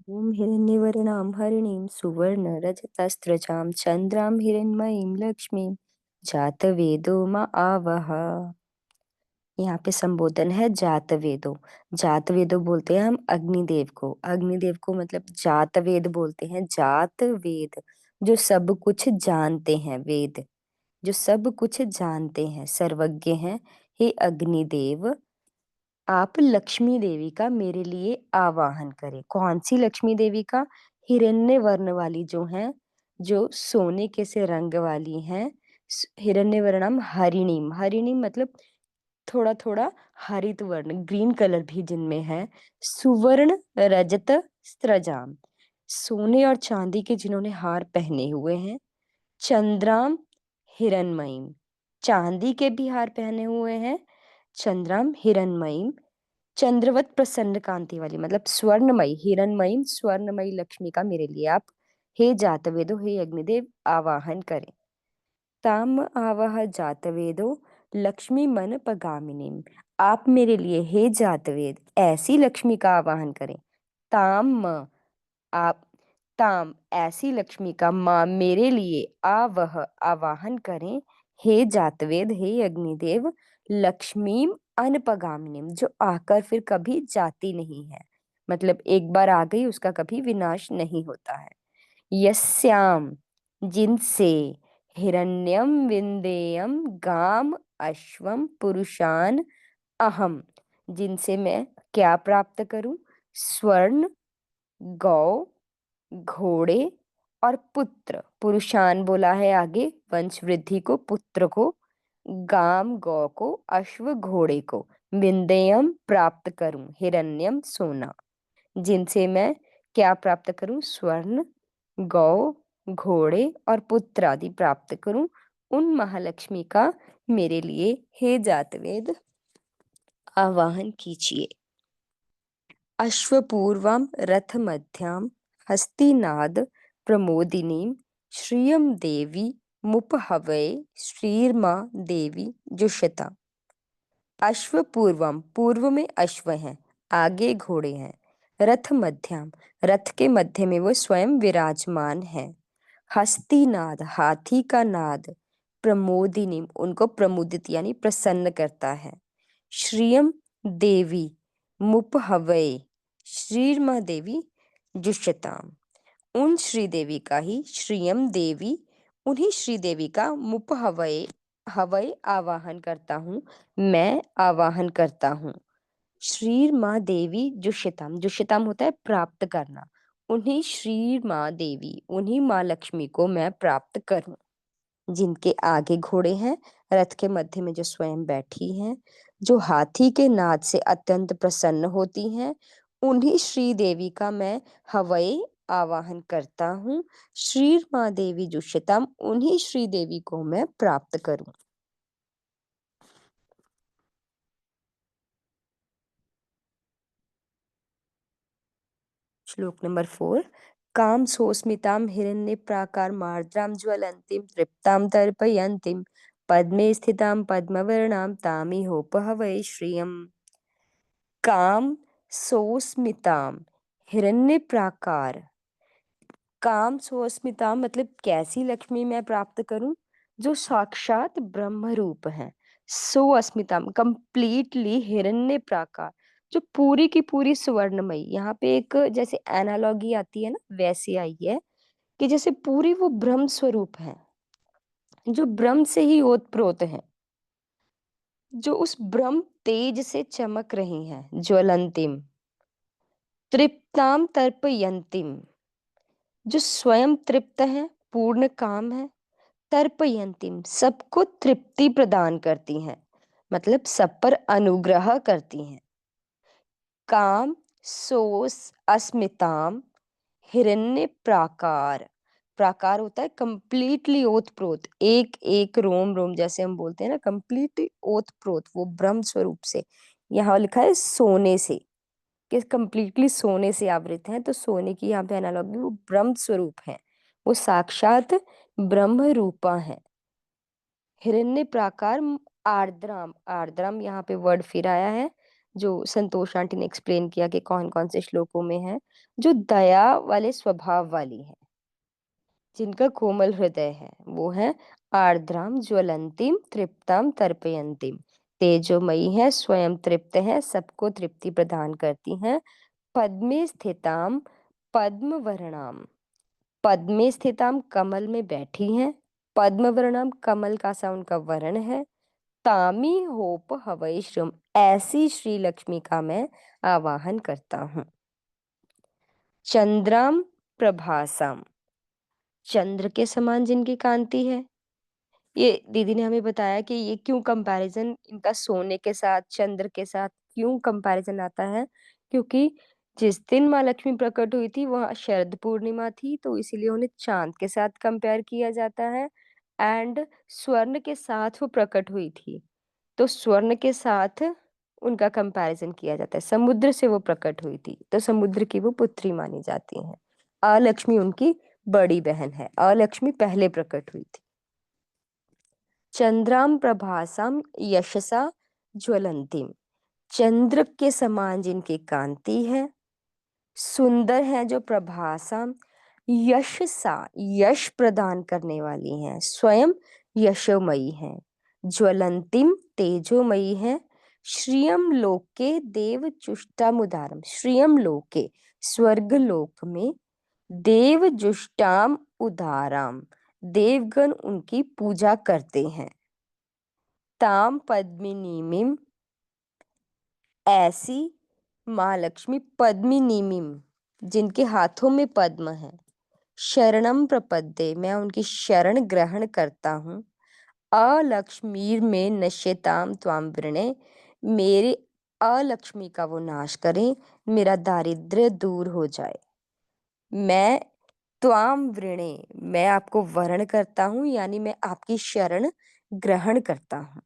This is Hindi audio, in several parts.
ॐ हिरण्यवर्णां हरिणीं सुवर्णरजतस्रजां चन्द्रां हिरण्मयीं लक्ष्मीं जातवेदो म आवह। यहाँ पे संबोधन है जातवेदो। जातवेदो बोलते हैं हम अग्निदेव को। अग्निदेव को मतलब जातवेद बोलते हैं। जात वेद जो सब कुछ जानते हैं, वेद जो सब कुछ जानते हैं, सर्वज्ञ हैं। हे अग्निदेव, आप लक्ष्मी देवी का मेरे लिए आवाहन करें। कौन सी लक्ष्मी देवी का? हिरण्य वर्ण वाली जो हैं, जो सोने के से रंग वाली हैं। हिरण्य वर्णम हरिणीम, हरिणीम मतलब थोड़ा थोड़ा हरित वर्ण, ग्रीन कलर भी जिनमें है। सुवर्ण रजत स्त्रजाम, सोने और चांदी के जिन्होंने हार पहने हुए हैं। चंद्राम हिरणमयीम, चांदी के भी हार पहने हुए हैं। चंद्राम हिरणमयीम, चंद्रवत प्रसन्न कांति वाली मतलब स्वर्णमयी, हिरणमयी स्वर्णमयी लक्ष्मी का मेरे लिए आप हे जातवेदो, हे अग्निदेव आवाहन करें। ताम आवाह जातवेदो लक्ष्मी मन पगामिनी, आप मेरे लिए हे जातवेद ऐसी लक्ष्मी का आवाहन करें। ताम आप, ताम ऐसी लक्ष्मी का माँ मेरे लिए आवह आवाहन करें। हे जातवेद, हे अग्निदेव, लक्ष्मी अनपगामिनीम जो आकर फिर कभी जाती नहीं है, मतलब एक बार आ गई उसका कभी विनाश नहीं होता है। यस्याम जिनसे, हिरण्यम विंदेयम गाम अश्वम पुरुषान अहम, जिनसे मैं क्या प्राप्त करूं? स्वर्ण, गौ, घोड़े और पुत्र। पुरुषान बोला है आगे वंश वृद्धि को, पुत्र को, गाम गौ को, अश्व घोड़े को, विंदेयम प्राप्त करूं, हिरण्यम सोना, जिनसे मैं क्या प्राप्त करूं? स्वर्ण, गौ, घोड़े और पुत्र आदि प्राप्त करूं। उन महालक्ष्मी का मेरे लिए हे जातवेद आवाहन कीजिए। अश्वपूर्वां रथमध्यां हस्तिनाद प्रमोदिनीं श्रियं देवी मुपहवै श्रीर्मा देवी जुषता। अश्व पूर्वम, पूर्व में अश्व हैं, आगे घोड़े हैं। रथ मध्यम, रथ के मध्य में वो स्वयं विराजमान है। हस्तीनाद, हाथी का नाद, प्रमोदिनी उनको प्रमुदित यानी प्रसन्न करता है। श्रियम देवी मुपहवै, श्रीर्मा देवी जुष्यताम, उन श्री देवी का ही, श्रियम देवी उन्हीं श्री देवी का मुपहवै, हवै आवाहन करता हूँ, मैं आवाहन करता हूँ। श्री माँ देवी जुष्यताम, जुष्यताम होता है प्राप्त करना, उन्हीं श्री माँ देवी उन्हीं माँ लक्ष्मी को मैं प्राप्त करूं, जिनके आगे घोड़े हैं, रथ के मध्य में जो स्वयं बैठी हैं, जो हाथी के नाद से अत्यंत प्रसन्न होती हैं, उन्हीं श्री देवी का मैं हवै आवाहन करता हूँ। श्री माँ देवी जुष्यताम, उन्हीं श्री देवी को मैं प्राप्त करूं। श्लोक नंबर 4। काम सोस्मितां हिरण्य प्राकार मार्द्रां ज्वलंतीं तृप्तां तर्पयन्तीं पद्मे स्थितां पद्मवर्णां तामिहोपहवै श्रियम्। काम सोस्मितां हिरण्य प्राकार, काम सोस्मिता मतलब कैसी लक्ष्मी मैं प्राप्त करूं? जो साक्षात ब्रह्म रूप है। सो अस्मिता कंप्लीटली हिरण्य प्राकार, जो पूरी की पूरी स्वर्णमयी। यहाँ पे एक जैसे एनालॉगी आती है ना, वैसे आई है कि जैसे पूरी वो ब्रह्म स्वरूप है, जो ब्रह्म से ही ओतप्रोत है, जो उस ब्रह्म तेज से चमक रही हैं। ज्वलंतिम, तृप्ताम तर्पयंतिम, जो स्वयं तृप्त है, पूर्ण काम है। तर्पयंतिम, सबको तृप्ति प्रदान करती हैं, मतलब सब पर अनुग्रह करती हैं। काम सोस अस्मिताम हिरण्य प्राकार, प्राकार होता है कंप्लीटली ओतप्रोत, एक एक रोम रोम, जैसे हम बोलते हैं ना कंप्लीटली ओतप्रोत वो ब्रह्म स्वरूप से। यहाँ लिखा है सोने से, कि कंप्लीटली सोने से आवृत है, तो सोने की यहाँ पे एनालॉगी, वो ब्रह्म स्वरूप है, वो साक्षात ब्रह्म रूपा है। हिरण्य प्राकार आर्द्राम, आर्द्राम यहाँ पे वर्ड फिर आया है, जो संतोष आंटी ने एक्सप्लेन किया कि कौन कौन से श्लोकों में है, जो दया वाले स्वभाव वाली है, जिनका कोमल हृदय है, वो है आर्द्राम ज्वलंतीम तृप्ताम तर्पयंतीम। तेजोमयी है, स्वयं तृप्त है, सबको तृप्ति प्रदान करती हैं। पद्मे स्थिताम पद्म वर्णाम, पद्मे स्थिताम कमल में बैठी हैं, पद्म वर्णाम कमल का सा उनका वर्ण है। तामी होप हवै श्रम, ऐसी श्री लक्ष्मी का मैं आवाहन करता हूँ। चंद्राम प्रभासाम, चंद्र के समान जिनकी कांति है। ये दीदी ने हमें बताया कि ये क्यों कंपैरिजन इनका सोने के साथ चंद्र के साथ क्यों कंपैरिजन आता है, क्योंकि जिस दिन माँ लक्ष्मी प्रकट हुई थी वह शरद पूर्णिमा थी, तो इसीलिए उन्हें चांद के साथ कंपेयर किया जाता है। एंड स्वर्ण के साथ वो प्रकट हुई थी, तो स्वर्ण के साथ उनका कंपैरिजन किया जाता है। समुद्र से वो प्रकट हुई थी, तो समुद्र की वो पुत्री मानी जाती हैं। अलक्ष्मी उनकी बड़ी बहन है, अलक्ष्मी पहले प्रकट हुई थी। चंद्राम प्रभासम यशसा ज्वलंतीम, चंद्र के समान जिनकी कांति है, सुंदर है जो प्रभासम, यशसा यश प्रदान करने वाली हैं, स्वयं यशोमयी हैं। ज्वलंतिम तेजोमयी है। श्रियम लोके देव जुष्टामुदारम, श्रियम लोके स्वर्ग लोक में, देव जुष्टाम उदाराम, देवगण उनकी पूजा करते हैं। ताम पद्मिनीमिम, ऐसी माँ लक्ष्मी पद्मिनीमिम जिनके हाथों में पद्म है। शरणम प्रपद्ये, मैं उनकी शरण ग्रहण करता हूँ। अलक्ष्मीर में नश्यताम त्वाम वृणे, मेरे अलक्ष्मी का वो नाश करें, मेरा दारिद्र्य दूर हो जाए। मैं त्वाम वृणे, मैं आपको वर्ण करता हूँ, यानी मैं आपकी शरण ग्रहण करता हूँ।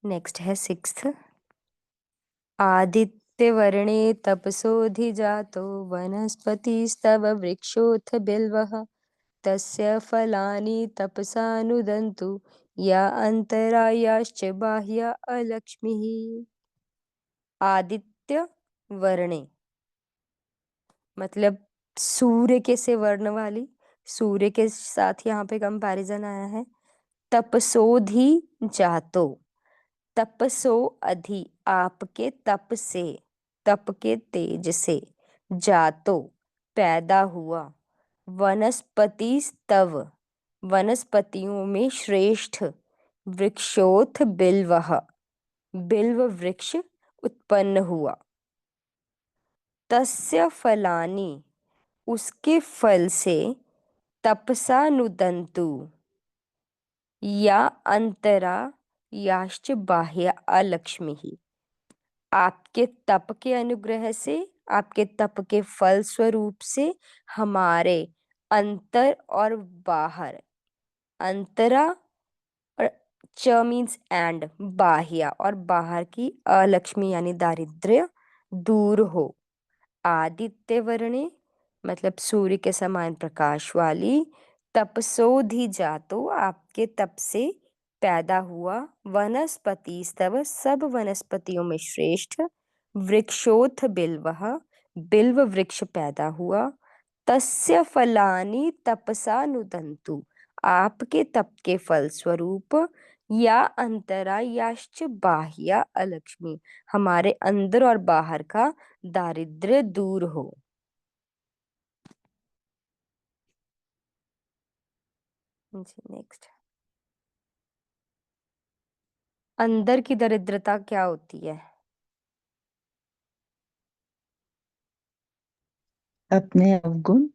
नेक्स्ट है सिक्स्थ। आदित्यवर्णे तपसोऽधिजातो वनस्पतिस्तव वृक्षोऽथ बिल्वः, तस्य फलानि तपसा नुदन्तु या अन्तरायाश्च बाह्या अलक्ष्मीः। आदित्य वर्णे मतलब सूर्य के से वर्ण वाली, सूर्य के साथ यहाँ पे कंपैरिजन आया है। तपसोधि जातो, तपसो अधि आपके तप से, तप के तेज से, जातो पैदा हुआ, वनस्पति स्तव वनस्पतियों में श्रेष्ठ, वृक्षोथ बिल्वः बिल्व वृक्ष उत्पन्न हुआ। तस्य फलानि उसके फल से, तपसा नुदन्तु या अंतरा याश्च बाह्य अलक्ष्मी, आपके तप के अनुग्रह से, आपके तप के फल स्वरूप से हमारे अंतर और बाहर, अंतरा और च मीन्स एंड, बाह्य और बाहर की अलक्ष्मी यानी दारिद्र्य दूर हो। आदित्य वर्णे मतलब सूर्य के समान प्रकाश वाली, तपसोधि जातो आपके तप से पैदा हुआ, वनस्पति स्तव सब वनस्पतियों में श्रेष्ठ, वृक्षोथ बिल्वः बिल्व वृक्ष पैदा हुआ। तस्य फलानि तपसा नुदन्तु आपके तप के फल स्वरूप, या अंतरा याश्च बाह्या अलक्ष्मी हमारे अंदर और बाहर का दारिद्र्य दूर हो। जी नेक्स्ट। अंदर की दरिद्रता क्या होती है? अपने अवगुण।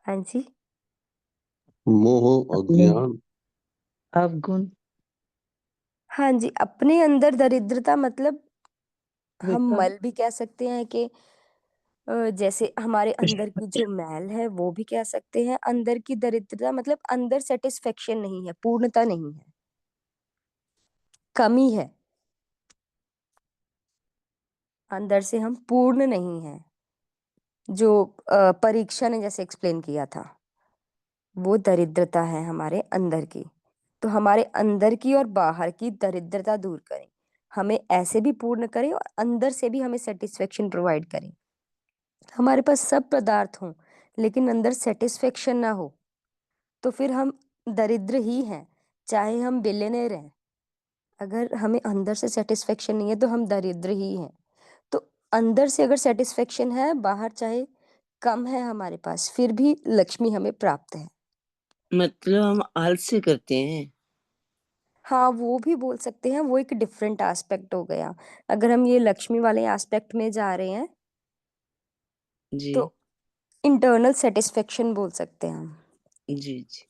हाँ जी, मोह अपने अज्ञान। अवगुण। हाँ जी, अपने अंदर दरिद्रता मतलब हम विकार। मल भी कह सकते हैं कि जैसे हमारे अंदर की जो मैल है वो भी कह सकते हैं। अंदर की दरिद्रता मतलब अंदर सेटिस्फेक्शन नहीं है, पूर्णता नहीं है, कमी है, अंदर से हम पूर्ण नहीं हैं, जो परीक्षा ने जैसे एक्सप्लेन किया था। वो दरिद्रता है हमारे अंदर की। तो हमारे अंदर की और बाहर की दरिद्रता दूर करें, हमें ऐसे भी पूर्ण करें और अंदर से भी हमें सेटिस्फेक्शन प्रोवाइड करें। हमारे पास सब पदार्थ हों लेकिन अंदर सेटिस्फेक्शन ना हो तो फिर हम दरिद्र ही हैं, चाहे हम बिलियनर हैं। अगर हमें अंदर से सेटिस्फेक्शन नहीं है तो हम दरिद्र ही हैं। तो अंदर से अगर सेटिस्फेक्शन है, बाहर चाहे कम है हमारे पास, फिर भी लक्ष्मी हमें प्राप्त है। मतलब हम आलस्य करते हैं। हाँ, वो भी बोल सकते हैं, वो एक डिफरेंट एस्पेक्ट हो गया। अगर हम ये लक्ष्मी वाले एस्पेक्ट में जा रहे हैं जी तो इंटरनल सेटिस्फेक्शन बोल सकते हैं हम। जी जी।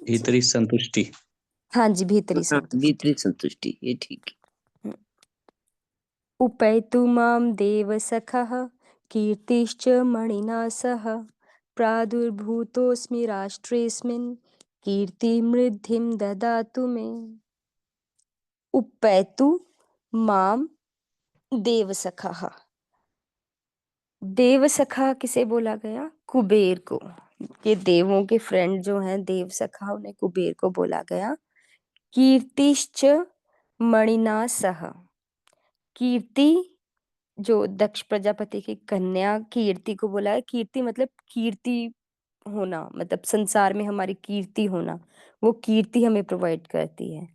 भीतरी संतुष्टि। हाँ जी, भीतरी हाँ, संतुष्टि। भीतरी संतुष्टि, ये ठीक है। उपैतु मां देवसखः कीर्तिश्च मणिना सह प्रादुर्भूतोऽस्मि राष्ट्रेऽस्मिन् कीर्तिमृद्धिं ददातु मे। उपैतु मां देवसखः। देवसखा किसे बोला गया? कुबेर को। ये देवों के फ्रेंड जो हैं देवसखा, उन्हें कुबेर को बोला गया। कीर्तिश्च मणिना सह। कीर्ति जो दक्ष प्रजापति की कन्या कीर्ति को बोला है। कीर्ति मतलब कीर्ति होना, मतलब संसार में हमारी कीर्ति होना, वो कीर्ति हमें प्रोवाइड करती है।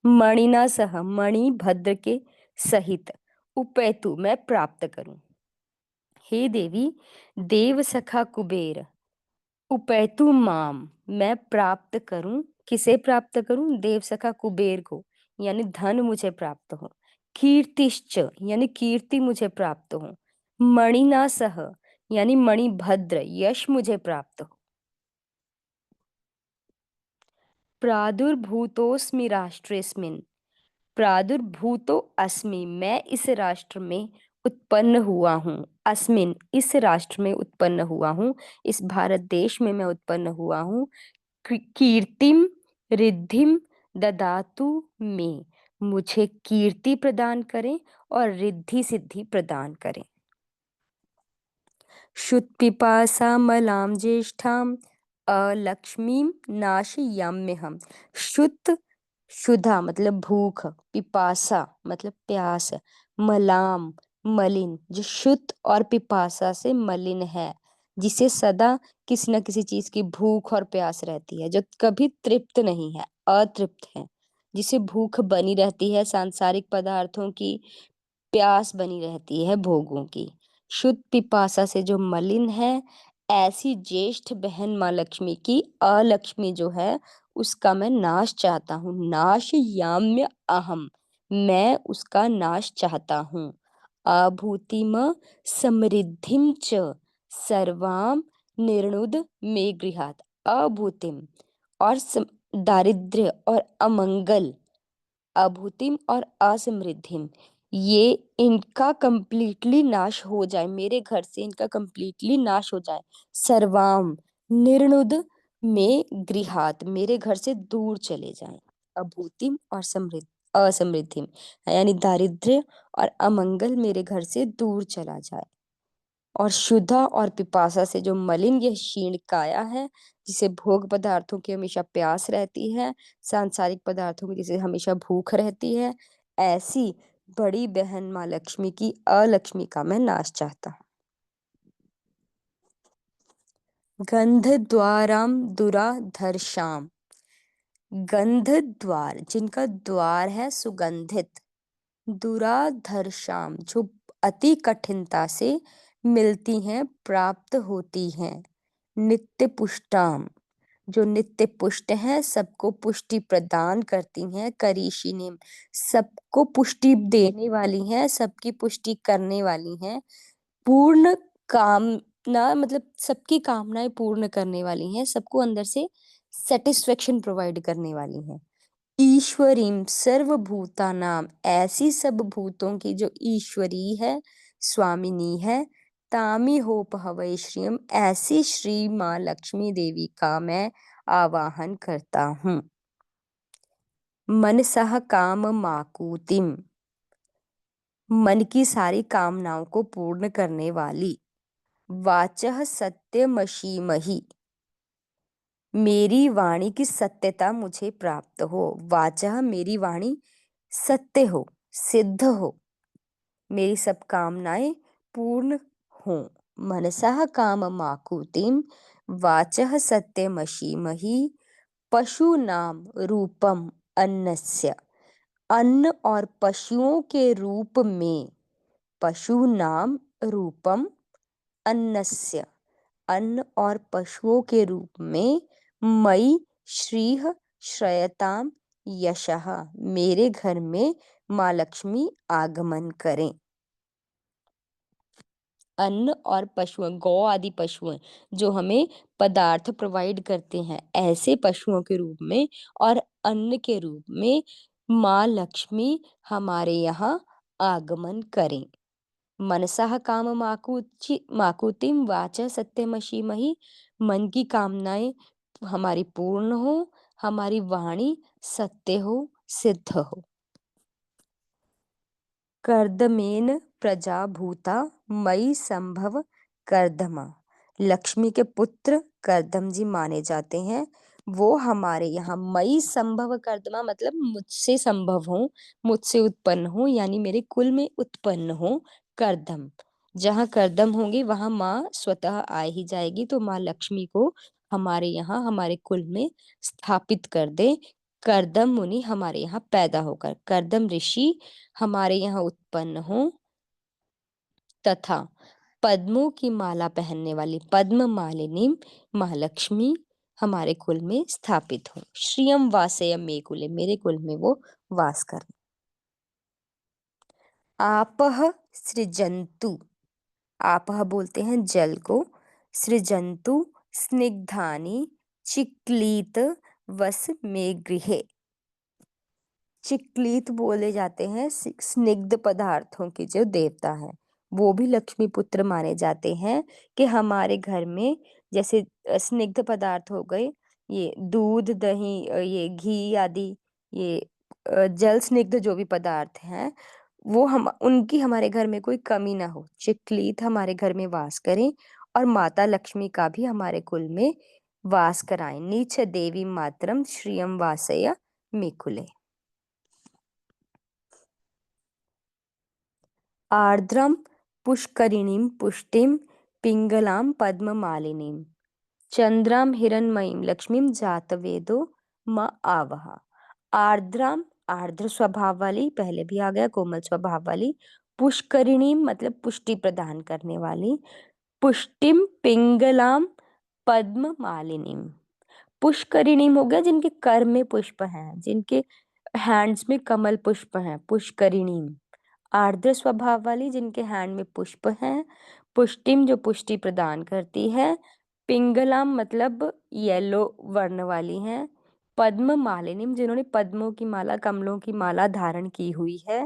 मणिना सह, मणि भद्र के सहित। उपैतु मैं प्राप्त करूं। हे देवी, देव सखा कुबेर, उपैतु माम मैं प्राप्त करूं। किसे प्राप्त करूं? देव सखा कुबेर को, यानी धन मुझे प्राप्त हो। कीर्तिश्च यानी कीर्ति मुझे प्राप्त हो। मणिना सह यानी मणिभद्र यश मुझे प्राप्त हो। प्रादुर्भूतोस्मि राष्ट्रेस्मिन्। प्रादुर्भूतो अस्मि मैं इस राष्ट्र में उत्पन्न हुआ हूँ। अस्मिन इस राष्ट्र में उत्पन्न हुआ हूँ, इस भारत देश में मैं उत्पन्न हुआ हूँ। कीर्तिम रिद्धिम ददातु मे, मुझे कीर्ति प्रदान करें और रिद्धि सिद्धि प्रदान करें। शुत्पिपासा मलाम ज्येष्ठाम अलक्ष्मीम नाशयाम्यहम्। शुत शुदा मतलब भूख, पिपासा मतलब प्यास, मलाम मलिन, जो शुद्ध और पिपासा से मलिन है, जिसे सदा किसी न किसी चीज की भूख और प्यास रहती है, जो कभी तृप्त नहीं है, अतृप्त है, जिसे भूख बनी रहती है सांसारिक पदार्थों की, प्यास बनी रहती है भोगों की। शुद्ध पिपासा से जो मलिन है, ऐसी ज्येष्ठ बहन माँ लक्ष्मी की अलक्ष्मी जो है, उसका मैं नाश चाहता हूँ। नाश याम्य अहम, मैं उसका नाश चाहता हूँ। अभूतिम समृद्धिम च सर्वाम निर्णुद मे गृहात। अभूतिम और दारिद्र्य और अमंगल, अभूतिम और असमृद्धिम, ये इनका कंप्लीटली नाश हो जाए, मेरे घर से इनका कंप्लीटली नाश हो जाए। सर्वाम निर्णुद में गृहात, मेरे घर से दूर चले जाएं। अभूतिम और समृद्ध असमृद्धिम यानी दारिद्र्य और अमंगल मेरे घर से दूर चला जाए। और शुद्धा और पिपासा से जो मलिन यह क्षीण काया है, जिसे भोग पदार्थों की हमेशा प्यास रहती है, सांसारिक पदार्थों की जिसे हमेशा भूख रहती है, ऐसी बड़ी बहन माँ लक्ष्मी की अलक्ष्मी का मैं नाश चाहता हूँ। गंध द्वाराम दुराधर्षाम। गंध द्वार, जिनका द्वार है सुगंधित। दुराधर्षाम जो अति कठिनता से मिलती हैं, प्राप्त होती हैं। नित्य पुष्टाम जो नित्य पुष्ट हैं, सबको पुष्टि प्रदान करती हैं। करीशिनीम सबको पुष्टि देने वाली हैं, सबकी पुष्टि करने वाली हैं। पूर्ण कामना मतलब सबकी कामनाएं पूर्ण करने वाली हैं, सबको अंदर से सेटिस्फेक्शन प्रोवाइड करने वाली हैं। ईश्वरीम सर्वभूतानाम ऐसी सब भूतों की जो ईश्वरी है, स्वामिनी है। तामी होप हवै श्रियम ऐसी श्री माँ लक्ष्मी देवी का मैं आवाहन करता हूँ। मनसः काम माकुतिम मन की सारी कामनाओं को पूर्ण करने वाली। वाचः सत्यमशीमहि मेरी वाणी की सत्यता मुझे प्राप्त हो। वाचा मेरी वाणी सत्य हो, सिद्ध हो, मेरी सब कामनाएं पूर्ण हों। मनसः काममाकुतिं वाचः सत्यमशीमहि पशूनां रूपम अन्नस्य। अन्न और पशुओं के रूप में, पशूनाम रूपम अन्नस्य, अन्न और पशुओं के रूप में, मयि श्रीः श्रयताम यशः, मेरे घर में माँ लक्ष्मी आगमन करें। अन्न और पशुओं, गौ आदि पशुओं जो हमें पदार्थ प्रोवाइड करते हैं, ऐसे पशुओं के रूप में और अन्न के रूप में माँ लक्ष्मी हमारे यहाँ आगमन करें। मनसः काम माकुतिम वाचा सत्यमशीमहि, मन की कामनाएं हमारी पूर्ण हो, हमारी वाणी सत्य हो, सिद्ध हो। कर्दमेन प्रजा भूता मयि संभव कर्दमा, लक्ष्मी के पुत्र कर्दम जी माने जाते हैं। वो हमारे यहाँ मयि संभव कर्दमा मतलब मुझसे संभव हो, मुझसे उत्पन्न हो, यानी मेरे कुल में उत्पन्न हो कर्दम। जहाँ कर्दम होंगे वहां माँ स्वतः आ ही जाएगी। तो माँ लक्ष्मी को हमारे यहाँ हमारे कुल में स्थापित कर दे। कर्दम मुनि हमारे यहाँ पैदा होकर, कर्दम ऋषि हमारे यहाँ उत्पन्न हो तथा पद्मों की माला पहनने वाली पद्म मालिनी महालक्ष्मी हमारे कुल में स्थापित हो। श्रियम वासय मे कुले, मेरे कुल में वो वास कर। आपह सृजंतु, आपह बोलते हैं जल को, सृजंतु स्निग्धानि चिक्लीत वस मे गृहे। चिक्लीत बोले जाते हैं स्निग्ध पदार्थों के जो देवता हैं, वो भी लक्ष्मी पुत्र माने जाते हैं कि हमारे घर में जैसे स्निग्ध पदार्थ हो गए, ये दूध दही, ये घी आदि, ये जल स्निग्ध जो भी पदार्थ हैं, वो हम उनकी हमारे घर में कोई कमी ना हो। चिक्लीत हमारे घर में वास करें और माता लक्ष्मी का भी हमारे कुल में वास कराएं। नीच देवी मातरम श्रियम वासय मेकुले। आर्द्रम पुष्करिणीं पुष्टिं पिंगलां पद्ममालिनीं चंद्रां हिरण्मयीं लक्ष्मीं जातवेदो म आवह। आर्द्राम आर्द्र स्वभाव वाली, पहले भी आ गया, कोमल स्वभाव वाली। पुष्करिणीं मतलब पुष्टि प्रदान करने वाली। पुष्टिम पिंगलाम पद्म मालिनीं, पुष्करिणीं हो गया जिनके कर में पुष्प हैं, जिनके हैंड्स में कमल पुष्प हैं, पुष्करिणीं। आर्द्र स्वभाव वाली, जिनके हैंड में पुष्प हैं। पुष्टिम जो पुष्टि प्रदान करती है। पिंगलाम मतलब येलो वर्ण वाली हैं। पद्म मालिनीम जिन्होंने पद्मों की माला, कमलों की माला धारण की हुई है।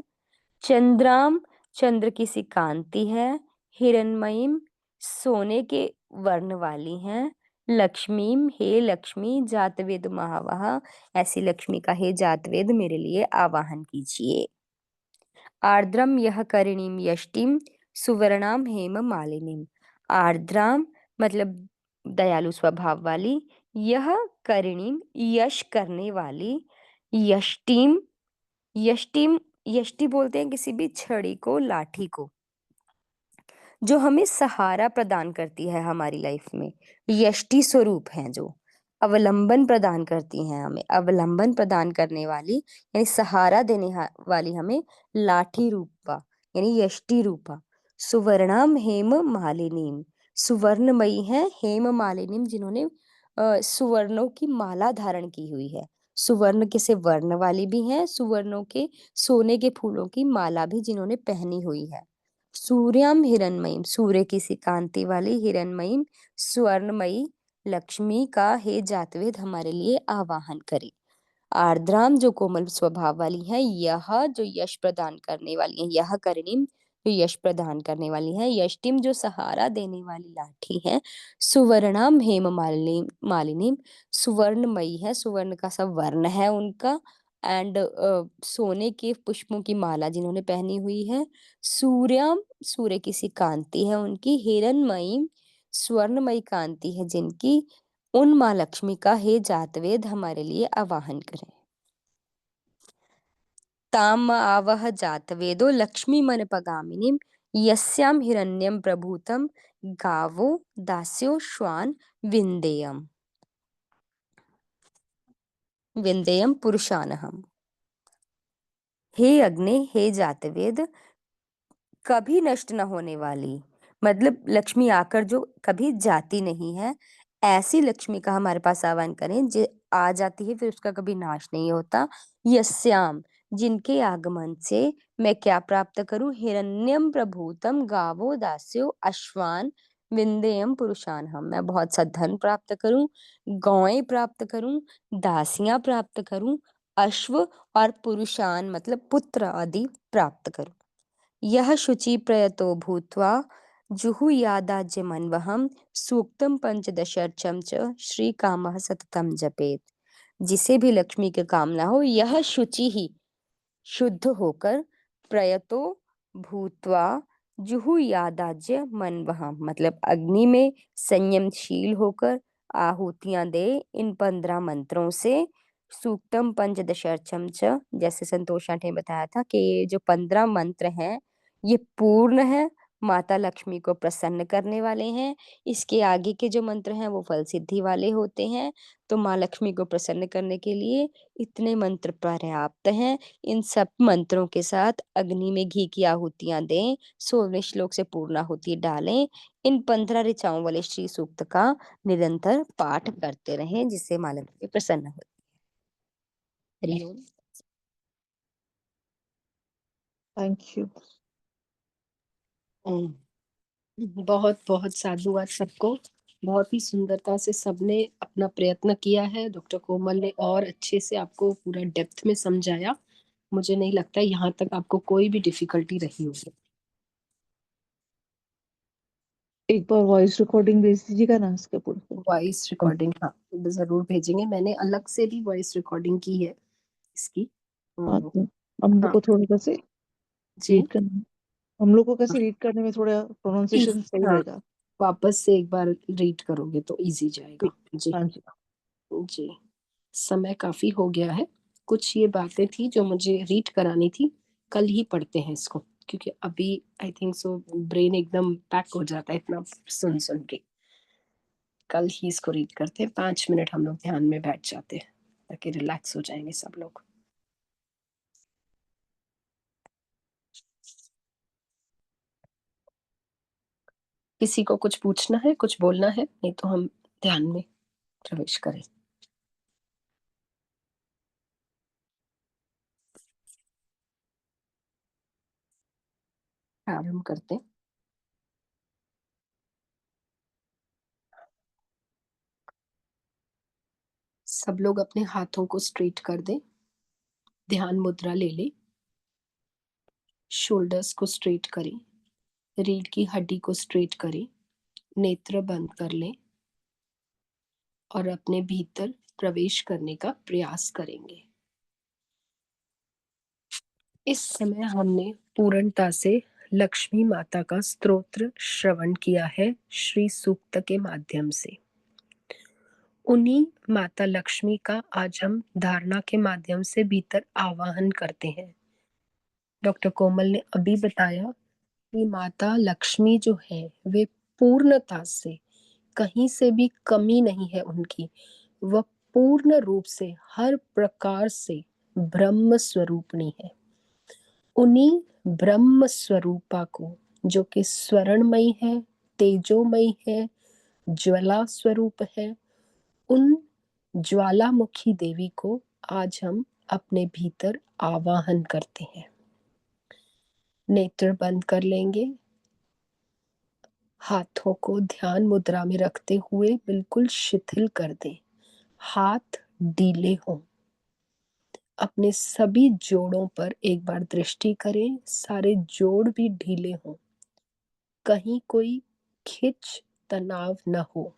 चंद्राम चंद्र की सी कांति है। हिरण्मयीम सोने के वर्ण वाली हैं। लक्ष्मीम हे लक्ष्मी जातवेद महावह, ऐसी लक्ष्मी का हे जातवेद मेरे लिए आवाहन कीजिए। आर्द्रम यह करिणीम यष्टिम सुवर्णाम हेम मालिनीम, आर्द्राम मतलब दयालु स्वभाव वाली, यह करिणीम यश करने वाली, यष्टिम, यष्टिम यष्टि बोलते हैं किसी भी छड़ी को, लाठी को, जो हमें सहारा प्रदान करती है हमारी लाइफ में। यष्टि स्वरूप हैं जो अवलंबन प्रदान करती हैं हमें, अवलंबन प्रदान करने वाली यानी सहारा देने वाली हमें लाठी रूपा यानी यष्टि रूपा। सुवर्णाम हेम मालिनीम, सुवर्णमयी है। हेम मालिनीम जिन्होंने सुवर्णों की माला धारण की हुई है। सुवर्ण के से वर्ण वाली भी हैं, सुवर्णों के सोने के फूलों की माला भी जिन्होंने पहनी हुई है। सूर्याम हिरण्मयीम, सूर्य की सी कांति वाली, हिरण्मयीम स्वर्णमयी लक्ष्मी का हे जातवेद हमारे लिए आवाहन करे। आर्द्राम जो कोमल स्वभाव वाली है, यह जो यश प्रदान करने वाली है, यह करणीम जो यश प्रदान करने वाली है, यष्टिम जो सहारा देने वाली लाठी है, सुवर्णाम हेम मालिनीम सुवर्णमयी है, सुवर्ण का सब वर्ण है उनका। एंड सोने के पुष्पों की माला जिन्होंने पहनी हुई है। सूर्याम सूर्य की सी कांति है उनकी। हिरण्मयी स्वर्णमयी कांति है जिनकी। उन माँ लक्ष्मी का हे जातवेद हमारे लिए आवाहन करें। ताम आवह जातवेदो लक्ष्मी मन पगामिनीम यस्याम हिरण्यम प्रभूतम गावो दास्यो श्वान विंदेयम विंदेयम पुरुषानहम। हे अग्नि, हे जातवेद, कभी नष्ट न होने वाली, मतलब लक्ष्मी आकर जो कभी जाती नहीं है, ऐसी लक्ष्मी का हमारे पास आह्वान करें जो आ जाती है फिर उसका कभी नाश नहीं होता। यस्याम, जिनके आगमन से मैं क्या प्राप्त करूं? हिरण्यम प्रभूतम गावो दास्यो अश्वान विंदेयम पुरुषान हम, मैं बहुत सा धन प्राप्त करूं, गौएं प्राप्त करूं, दासियां प्राप्त करूं, अश्व और पुरुषान मतलब पुत्र आदि प्राप्त करूं। यह शुचि प्रयतो भूत्वा जुहुयादाज्यमन्वहं सूक्तम पंचदशर्चम च श्रीकामः सततम जपेत। जिसे भी लक्ष्मी की कामना हो, यह शुचि ही शुद्ध होकर प्रयतो भूत्वा जुहुयादाज्य मनवहम मतलब अग्नि में संयमशील होकर आहुतियां दे इन 15 मंत्रों से। सूक्तम पंचदशर्चम च, जैसे संतोष आंटी ने बताया था कि ये जो 15 मंत्र हैं ये पूर्ण है, माता लक्ष्मी को प्रसन्न करने वाले हैं। इसके आगे के जो मंत्र हैं वो फल सिद्धि वाले होते हैं। तो माँ लक्ष्मी को प्रसन्न करने के लिए इतने मंत्र पर्याप्त हैं। इन सब मंत्रों के साथ अग्नि में घी की आहुतियां दें, 16वें श्लोक से पूर्ण आहुति डालें, इन 15 ऋचाओं वाले श्री सूक्त का निरंतर पाठ करते रहें, जिससे माँ लक्ष्मी प्रसन्न होती है। हरिओम। Thank you. बहुत बहुत साधुवाद सबको। बहुत ही सुंदरता से सबने अपना प्रयत्न किया है। डॉक्टर कोमल ने और अच्छे से आपको पूरा डेप्थ में समझाया। मुझे नहीं लगता यहाँ तक आपको कोई भी डिफिकल्टी रही होगी। एक बार वॉइस रिकॉर्डिंग भेज दीजिएगा ना इसके पूरे। वॉइस रिकॉर्डिंग, हाँ जरूर भेजेंगे। मैंने अलग से भी वॉइस रिकॉर्डिंग की है इसकी। हाँ, तो हम लोग को थोड़ा सा जी रीड करना, हम लोग को कैसे रीड करने में थोड़ा प्रोनाउंसिएशन सही हाँ, रहेगा। वापस से एक बार रीड करोगे तो इजी जाएगा। जी हाँ जी। जी। समय काफी हो गया है। कुछ ये बातें थी जो मुझे रीड करानी थी, कल ही पढ़ते हैं इसको, क्योंकि अभी आई थिंक सो ब्रेन एकदम पैक हो जाता है इतना सुन सुन के। कल ही इसको रीड करते हैं, 5 मिनट हम लोग ध्यान में बैठ जाते हैं ताकि रिलैक्स हो जाएंगे सब लोग। किसी को कुछ पूछना है, कुछ बोलना है? नहीं तो हम ध्यान में प्रवेश करें। प्रारंभ करते हैं। सब लोग अपने हाथों को स्ट्रेट कर दें, ध्यान मुद्रा ले लें, शोल्डर्स को स्ट्रेट करें, रीढ़ की हड्डी को स्ट्रेट करें, नेत्र बंद कर लें और अपने भीतर प्रवेश करने का प्रयास करेंगे। इस समय हमने पूर्णता से लक्ष्मी माता का स्तोत्र श्रवण किया है श्री सूक्त के माध्यम से। उन्हीं माता लक्ष्मी का आज हम धारणा के माध्यम से भीतर आवाहन करते हैं। डॉक्टर कोमल ने अभी बताया कि माता लक्ष्मी जो है वे पूर्णता से, कहीं से भी कमी नहीं है उनकी, वह पूर्ण रूप से हर प्रकार से ब्रह्म स्वरूपणी है। उन्हीं ब्रह्म स्वरूपा को, जो कि स्वर्णमयी है, तेजोमयी है, ज्वाला स्वरूप है, उन ज्वालामुखी देवी को आज हम अपने भीतर आवाहन करते हैं। नेत्र बंद कर लेंगे, हाथों को ध्यान मुद्रा में रखते हुए बिल्कुल शिथिल कर दें, हाथ ढीले हों। अपने सभी जोड़ों पर एक बार दृष्टि करें, सारे जोड़ भी ढीले हों, कहीं कोई खिंच तनाव न हो।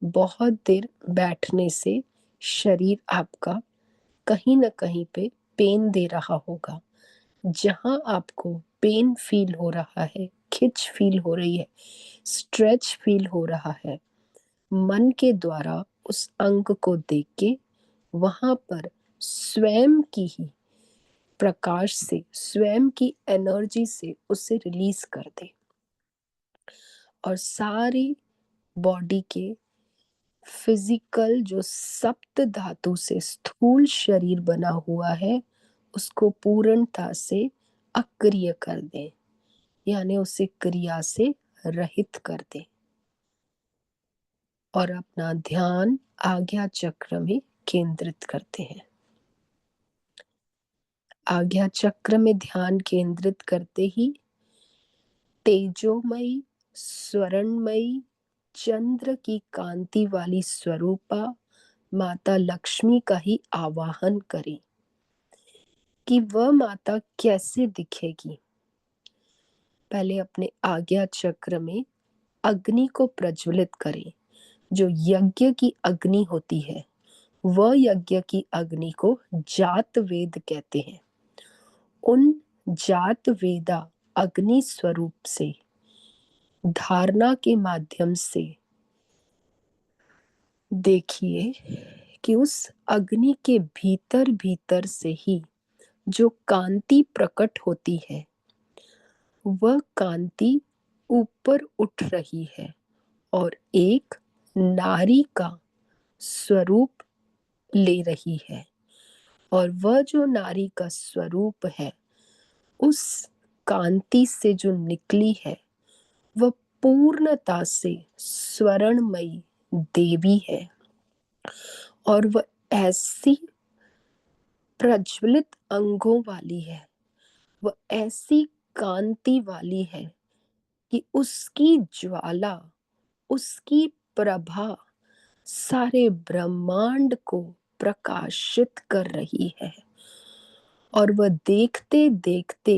बहुत देर बैठने से शरीर आपका कहीं न कहीं पे पेन दे रहा होगा। जहां आपको पेन फील हो रहा है, खिंच फील हो रही है, स्ट्रेच फील हो रहा है, मन के द्वारा उस अंग को देख के वहां पर स्वयं की ही प्रकाश से, स्वयं की एनर्जी से उसे रिलीज कर दे और सारी बॉडी के फिजिकल जो सप्त धातु से स्थूल शरीर बना हुआ है उसको पूर्णता से अक्रिय कर दे, यानी उसे क्रिया से रहित कर दे और अपना ध्यान आज्ञा चक्र में केंद्रित करते हैं। आज्ञा चक्र में ध्यान केंद्रित करते ही तेजोमयी स्वर्णमयी चंद्र की कांति वाली स्वरूपा माता लक्ष्मी का ही आवाहन करें कि वह माता कैसे दिखेगी। पहले अपने आज्ञा चक्र में अग्नि को प्रज्वलित करें, जो यज्ञ की अग्नि होती है। वह यज्ञ की अग्नि को जात वेद कहते हैं। उन जात वेदा अग्नि स्वरूप से धारणा के माध्यम से देखिए कि उस अग्नि के भीतर भीतर से ही जो कांति प्रकट होती है वह कांति ऊपर उठ रही है और एक नारी का स्वरूप ले रही है। और वह जो नारी का स्वरूप है उस कांति से जो निकली है वह पूर्णता से स्वर्णमयी देवी है और वह ऐसी प्रज्वलित अंगों वाली है, वह ऐसी कांति वाली है कि उसकी ज्वाला, उसकी प्रभा सारे ब्रह्मांड को प्रकाशित कर रही है। और वह देखते देखते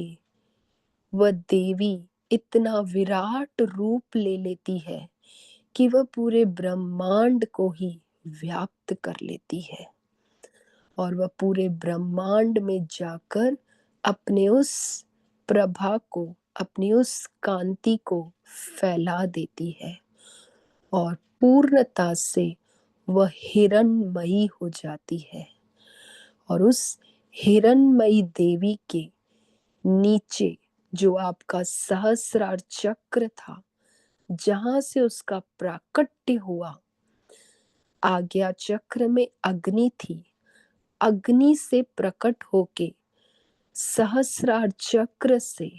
वह देवी इतना विराट रूप ले लेती है कि वह पूरे ब्रह्मांड को ही व्याप्त कर लेती है और वह पूरे ब्रह्मांड में जाकर अपने उस प्रभा को, अपनी उस कांति को फैला देती है और पूर्णता से वह हिरणमयी हो जाती है। और उस हिरणमयी देवी के नीचे जो आपका सहस्रार चक्र था, जहां से उसका प्राकट्य हुआ, आज्ञा चक्र में अग्नि थी। अग्नि से प्रकट होके सहस्रार चक्र से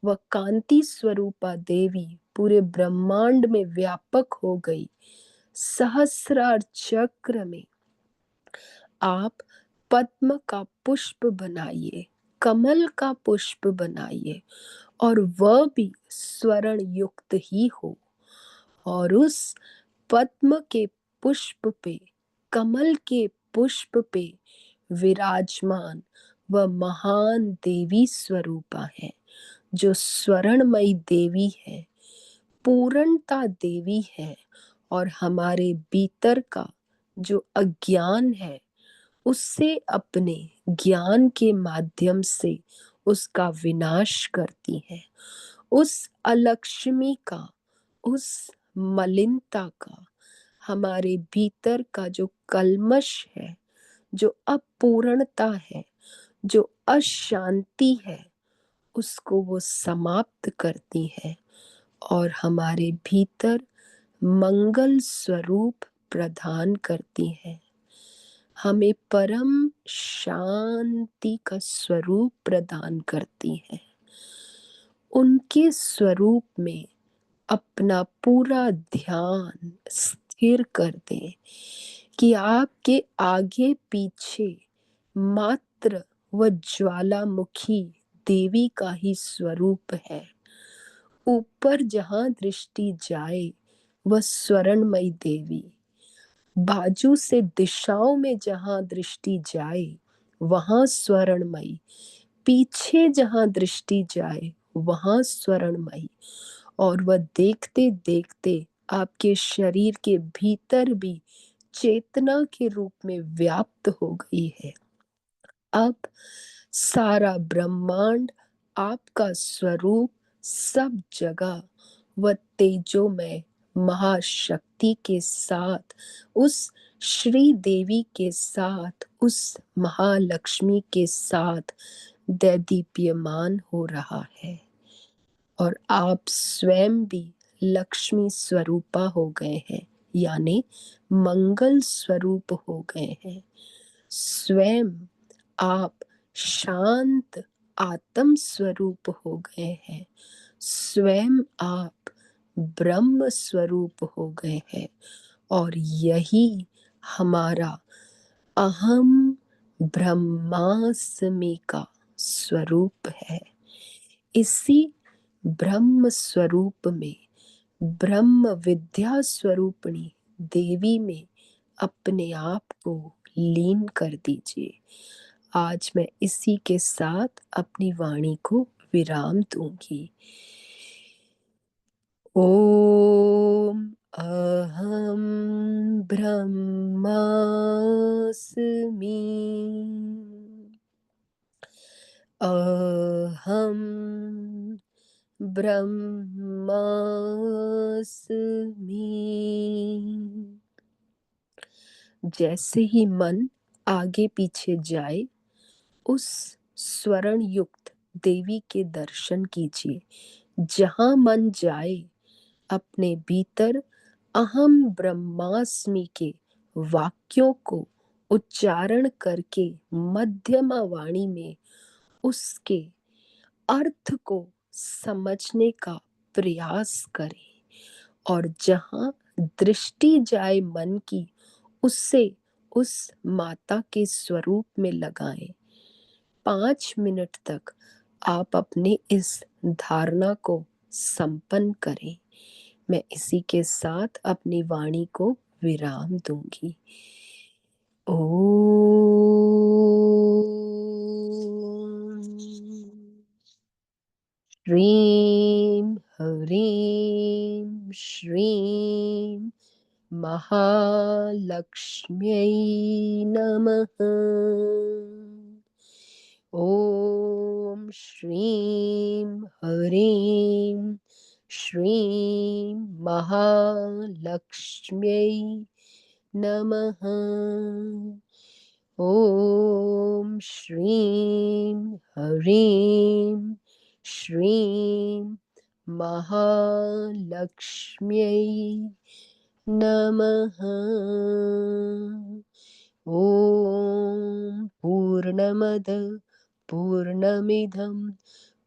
वह कांति स्वरूपा देवी पूरे ब्रह्मांड में व्यापक हो गई। सहस्रार चक्र में आप पद्म का पुष्प बनाइए, कमल का पुष्प बनाइए और वह भी स्वर्ण युक्त ही हो और उस पद्म के पुष्प पे, कमल के पुष्प पे विराजमान वह महान देवी स्वरूपा है, जो स्वर्णमयी देवी है, पूर्णता देवी है और हमारे भीतर का जो अज्ञान है उससे अपने ज्ञान के माध्यम से उसका विनाश करती है। उस अलक्ष्मी का, उस मलिनता का, हमारे भीतर का जो कल्मश है, जो अपूर्णता है, जो अशांति है, उसको वो समाप्त करती है और हमारे भीतर मंगल स्वरूप प्रदान करती है। हमें परम शांति का स्वरूप प्रदान करती है। उनके स्वरूप में अपना पूरा ध्यान स्थिर कर दें कि आपके आगे पीछे मात्र वह ज्वालामुखी देवी का ही स्वरूप है। ऊपर जहां दृष्टि जाए वह स्वर्णमयी देवी, बाजू से दिशाओं में जहां दृष्टि जाए वहां स्वर्णमयी, पीछे जहां दृष्टि जाए वहां स्वर्णमयी। और वह देखते देखते आपके शरीर के भीतर भी चेतना के रूप में व्याप्त हो गई है। अब सारा ब्रह्मांड, आपका स्वरूप सब जगह वह तेजोमय महाशक्ति के साथ, उस श्री देवी के साथ, उस महालक्ष्मी के साथ दैदीप्यमान हो रहा है। और आप स्वयं भी लक्ष्मी स्वरूपा हो गए हैं, यानी मंगल स्वरूप हो गए हैं। स्वयं आप शांत आत्म स्वरूप हो गए हैं। स्वयं आप ब्रह्म स्वरूप हो गए हैं। और यही हमारा अहम ब्रह्मास्मि का स्वरूप है। इसी ब्रह्म स्वरूप में, ब्रह्म विद्या स्वरूपणी देवी में अपने आप को लीन कर दीजिए। आज मैं इसी के साथ अपनी वाणी को विराम दूंगी। ओम अहम ब्रह्मास्मि। अहम ब्रह्मास्मि। जैसे ही मन आगे पीछे जाए, उस स्वर्ण युक्त देवी के दर्शन कीजिए। जहां मन जाए, अपने भीतर अहम ब्रह्मास्मि के वाक्यों को उच्चारण करके मध्यमा वाणी में उसके अर्थ को समझने का प्रयास करें। और जहां दृष्टि जाए मन की, उससे उस माता के स्वरूप में लगाएं। 5 मिनट तक आप अपनी इस धारणा को संपन्न करें। मैं इसी के साथ अपनी वाणी को विराम दूंगी। ओम श्रीं ह्रीं श्रीं महालक्ष्म्यै नमः। ॐ श्रीं ह्रीं श्रीं महालक्ष्म्यै नमः। ॐ श्रीं ह्रीं श्रीं महालक्ष्म्यै नमः। ॐ पूर्णमद पूर्णमिदं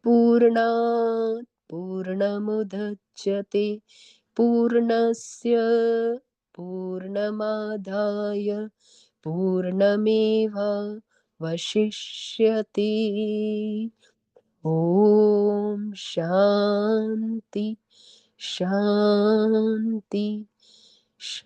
पूर्णात् पूर्णमुदच्यते पूर्णस्य पूर्णमादाय पूर्णमेवावशिष्यते। ॐ शान्ति शान्ति शान्तिः।